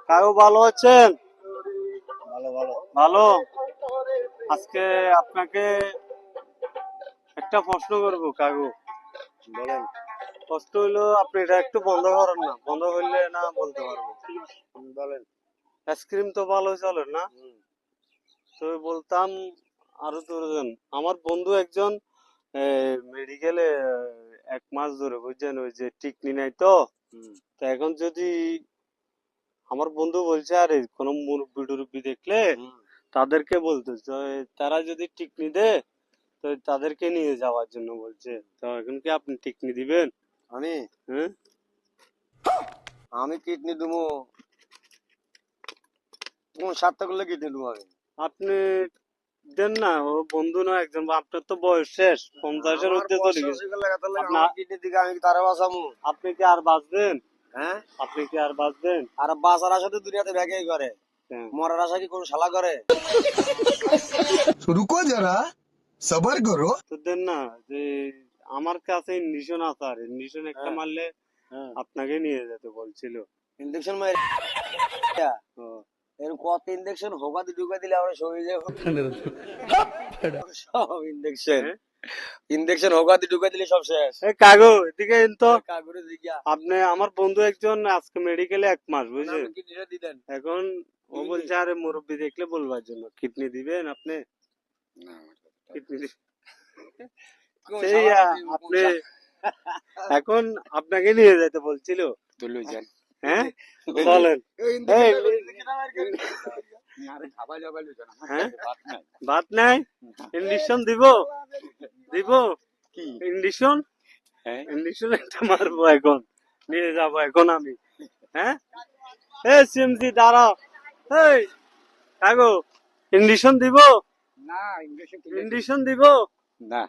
কাকু ভালো আছেন? ভালো ভালো ভালো। আজকে আপনাকে একটা প্রশ্ন করবো কাকু। বলেন। প্রশ্ন হইলো, আপনি এটা একটু বন্ধ করেন না, বন্ধ করলে না বলতে পারবো। বলেন। আইসক্রিম তো ভালো চলে না, তো বলতাম আরো দুজন। আমার বন্ধু একজন মেডিকেলে 1 মাস ধরে, বুঝছেন, ওই যে টিকনি নাই তো। তো এখন যদি আমার বন্ধু বলছে, আরে কোনো মুরব্বি টুরব্বি দেখলে তাদেরকে বলতে, তো তারা যদি টিকনি দেয় তো তাদেরকে নিয়ে যাওয়ার জন্য বলছে। তো এখন কি আপনি টিকনি দিবেন? আমি হ্যাঁ, আমি কিডনি দেবো, কোন সাতটা করলে কিডনি দেবো আমি? আপনি দেন না, ও বন্ধু না একজন, আপনার তো বয়স শেষ, 50-এর আমার ঊর্ধ্বে চলে গেছে। আমার কিডনি দিকে আমি কি তারা বাঁচাবো? আপনি কি আর বাঁচবেন? হ্যাঁ, আপনি কি আর বাঁচবেন? আর বাঁচার আশা তো দুনিয়াতে ব্যাগেই করে, হ্যাঁ। মরার আশা কি কোন শালা করে? रुको जरा सबर करो। তো দেন না, যে আমার কাছে ইঞ্জেকশন আছে, আর ইঞ্জেকশন একটা হ্যাঁ। মারলে হ্যাঁ, আপনাকে নিয়ে যেতে বলছিল। ইঞ্জেকশন মারি ও, এরকম কত ইঞ্জেকশন হোকাতে ঢুকে দিলে আমরা শরীরে সব ইঞ্জেকশন হ্যাঁ? ইঞ্জেকশন হোকাতে ঢুকে দিলে সব শেষ। এই কাগো এদিকে এন তো। কাকুরে জিজ্ঞা আপনি, আমার বন্ধু একজন আজকে মেডিকেলে 1 মাস, বুঝছেন। কিডনিটা দিতেন? এখন ও বলছে, আরে মুরব্বি দেখলে বলবার জন্য কিডনি দিবেন আপনি? কিডনি কোন সেই শালা দিবো, কোন আপনি শালা? এখন আপনাকে নিয়ে যেতে বলছিল। তুলু যান। হ্যাঁ, বলেন। এই, আরে খাবার যাবার লইছো না, হ্যাঁ? ভাত নাই। ভাত নাই? ইঞ্জেকশন দিব? দিব? কি? ইঞ্জেকশন? হ্যাঁ? ইঞ্জেকশন একটা মারবো এখন, নিয়ে যাবো এখন আমি। হ্যাঁ, এ সিএমসি দাঁড়াও। এই কাগো, ইঞ্জেকশন দিব? না, ইঞ্জেকশন ইঞ্জেকশন দিব? না।